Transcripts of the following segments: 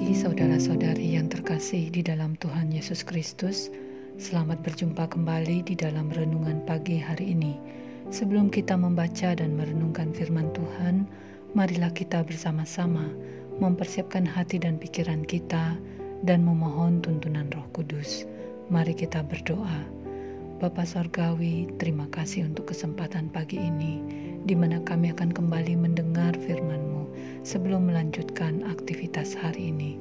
pagi saudara-saudari yang terkasih di dalam Tuhan Yesus Kristus. Selamat berjumpa kembali di dalam renungan pagi hari ini. Sebelum kita membaca dan merenungkan firman Tuhan, marilah kita bersama-sama mempersiapkan hati dan pikiran kita dan memohon tuntunan Roh Kudus. Mari kita berdoa. Bapa Sorgawi, terima kasih untuk kesempatan pagi ini, di mana kami akan kembali mendengar firman-Mu sebelum melanjutkan aktivitas hari ini.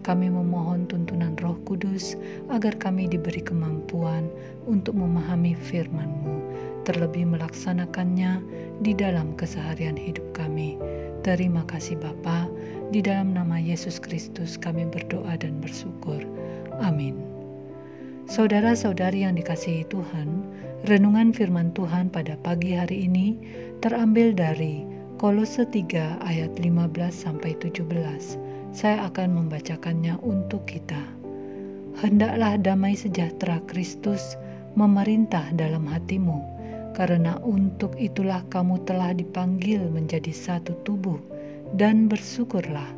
Kami memohon tuntunan Roh Kudus agar kami diberi kemampuan untuk memahami firman-Mu, terlebih melaksanakannya di dalam keseharian hidup kami. Terima kasih Bapa, di dalam nama Yesus Kristus kami berdoa dan bersyukur. Amin. Saudara-saudari yang dikasihi Tuhan, renungan firman Tuhan pada pagi hari ini terambil dari Kolose 3 ayat 15-17. Saya akan membacakannya untuk kita. Hendaklah damai sejahtera Kristus memerintah dalam hatimu, karena untuk itulah kamu telah dipanggil menjadi satu tubuh, dan bersyukurlah.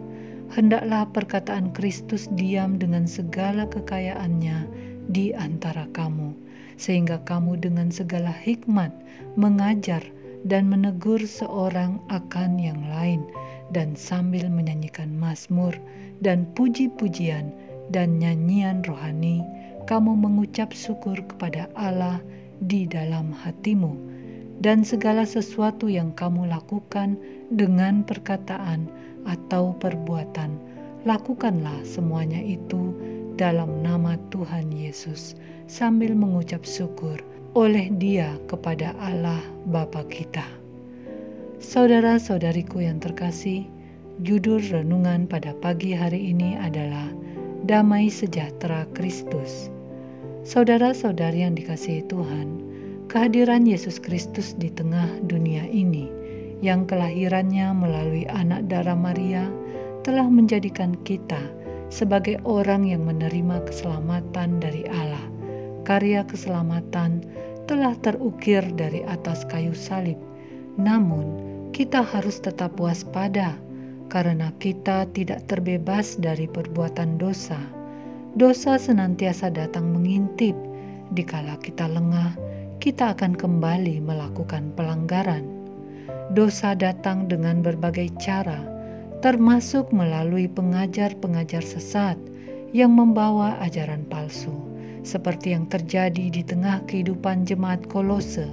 Hendaklah perkataan Kristus diam dengan segala kekayaannya di antara kamu, sehingga kamu dengan segala hikmat mengajar dan menegur seorang akan yang lain, dan sambil menyanyikan mazmur dan puji-pujian dan nyanyian rohani, kamu mengucap syukur kepada Allah di dalam hatimu. Dan segala sesuatu yang kamu lakukan dengan perkataan atau perbuatan, lakukanlah semuanya itu dalam nama Tuhan Yesus, sambil mengucap syukur oleh Dia kepada Allah Bapa kita. Saudara-saudariku yang terkasih, judul renungan pada pagi hari ini adalah Damai Sejahtera Kristus. Saudara-saudari yang dikasihi Tuhan, kehadiran Yesus Kristus di tengah dunia ini, yang kelahirannya melalui anak darah Maria, telah menjadikan kita sebagai orang yang menerima keselamatan dari Allah. Karya keselamatan telah terukir dari atas kayu salib. Namun, kita harus tetap waspada karena kita tidak terbebas dari perbuatan dosa. Dosa senantiasa datang mengintip. Dikala kita lengah, kita akan kembali melakukan pelanggaran. Dosa datang dengan berbagai cara, termasuk melalui pengajar-pengajar sesat yang membawa ajaran palsu, seperti yang terjadi di tengah kehidupan jemaat Kolose.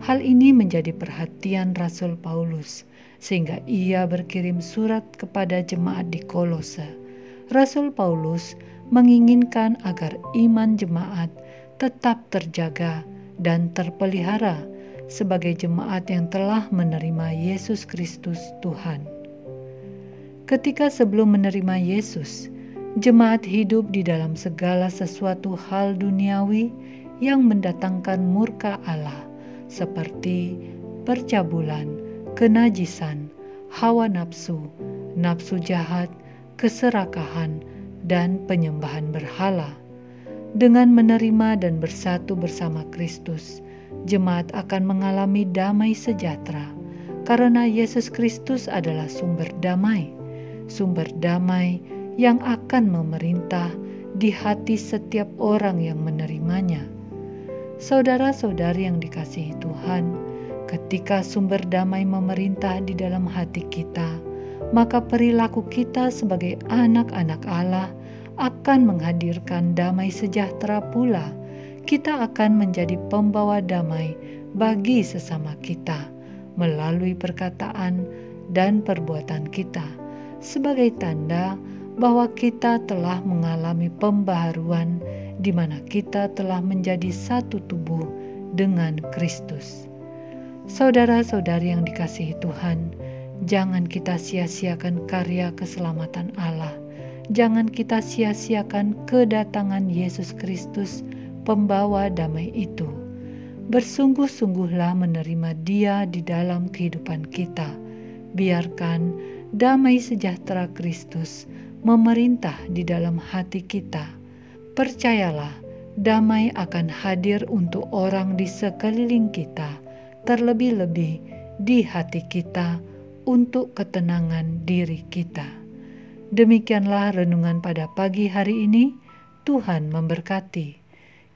Hal ini menjadi perhatian Rasul Paulus, sehingga ia berkirim surat kepada jemaat di Kolose. Rasul Paulus menginginkan agar iman jemaat tetap terjaga dan terpelihara sebagai jemaat yang telah menerima Yesus Kristus Tuhan. Ketika sebelum menerima Yesus, jemaat hidup di dalam segala sesuatu hal duniawi yang mendatangkan murka Allah, seperti percabulan, kenajisan, hawa nafsu, nafsu jahat, keserakahan, dan penyembahan berhala. Dengan menerima dan bersatu bersama Kristus, jemaat akan mengalami damai sejahtera, karena Yesus Kristus adalah sumber damai yang akan memerintah di hati setiap orang yang menerimanya. Saudara-saudari yang dikasihi Tuhan, ketika sumber damai memerintah di dalam hati kita, maka perilaku kita sebagai anak-anak Allah akan menghadirkan damai sejahtera pula. Kita akan menjadi pembawa damai bagi sesama kita melalui perkataan dan perbuatan kita, sebagai tanda bahwa kita telah mengalami pembaharuan di mana kita telah menjadi satu tubuh dengan Kristus. Saudara-saudari yang dikasihi Tuhan, jangan kita sia-siakan karya keselamatan Allah. Jangan kita sia-siakan kedatangan Yesus Kristus, pembawa damai itu. Bersungguh-sungguhlah menerima Dia di dalam kehidupan kita. Biarkan damai sejahtera Kristus memerintah di dalam hati kita. Percayalah, damai akan hadir untuk orang di sekeliling kita, terlebih-lebih di hati kita untuk ketenangan diri kita. Demikianlah renungan pada pagi hari ini. Tuhan memberkati.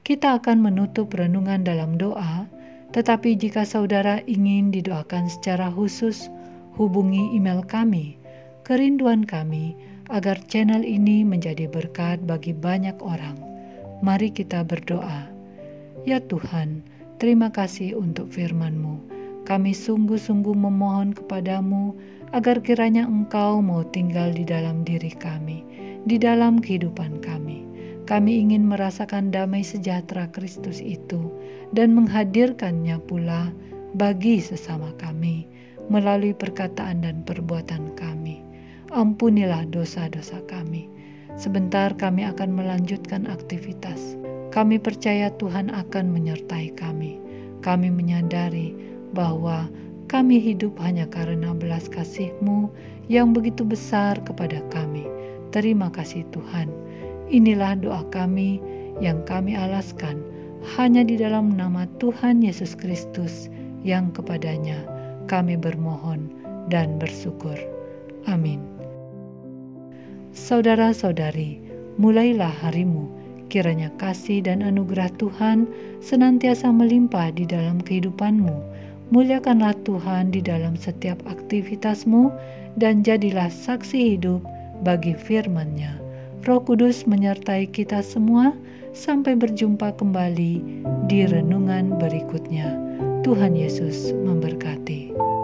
Kita akan menutup renungan dalam doa, tetapi jika saudara ingin didoakan secara khusus, hubungi email kami. Kerinduan kami agar channel ini menjadi berkat bagi banyak orang. Mari kita berdoa. Ya Tuhan, terima kasih untuk firman-Mu. Kami sungguh-sungguh memohon kepadamu agar kiranya Engkau mau tinggal di dalam diri kami, di dalam kehidupan kami. Kami ingin merasakan damai sejahtera Kristus itu dan menghadirkannya pula bagi sesama kami melalui perkataan dan perbuatan kami. Ampunilah dosa-dosa kami. Sebentar kami akan melanjutkan aktivitas. Kami percaya Tuhan akan menyertai kami. Kami menyadari bahwa kami hidup hanya karena belas kasih-Mu yang begitu besar kepada kami. Terima kasih Tuhan. Inilah doa kami yang kami alaskan hanya di dalam nama Tuhan Yesus Kristus yang kepadanya kami bermohon dan bersyukur. Amin. Saudara-saudari, mulailah harimu. Kiranya kasih dan anugerah Tuhan senantiasa melimpah di dalam kehidupanmu. Muliakanlah Tuhan di dalam setiap aktivitasmu dan jadilah saksi hidup bagi firman-Nya. Roh Kudus menyertai kita semua. Sampai berjumpa kembali di renungan berikutnya. Tuhan Yesus memberkati.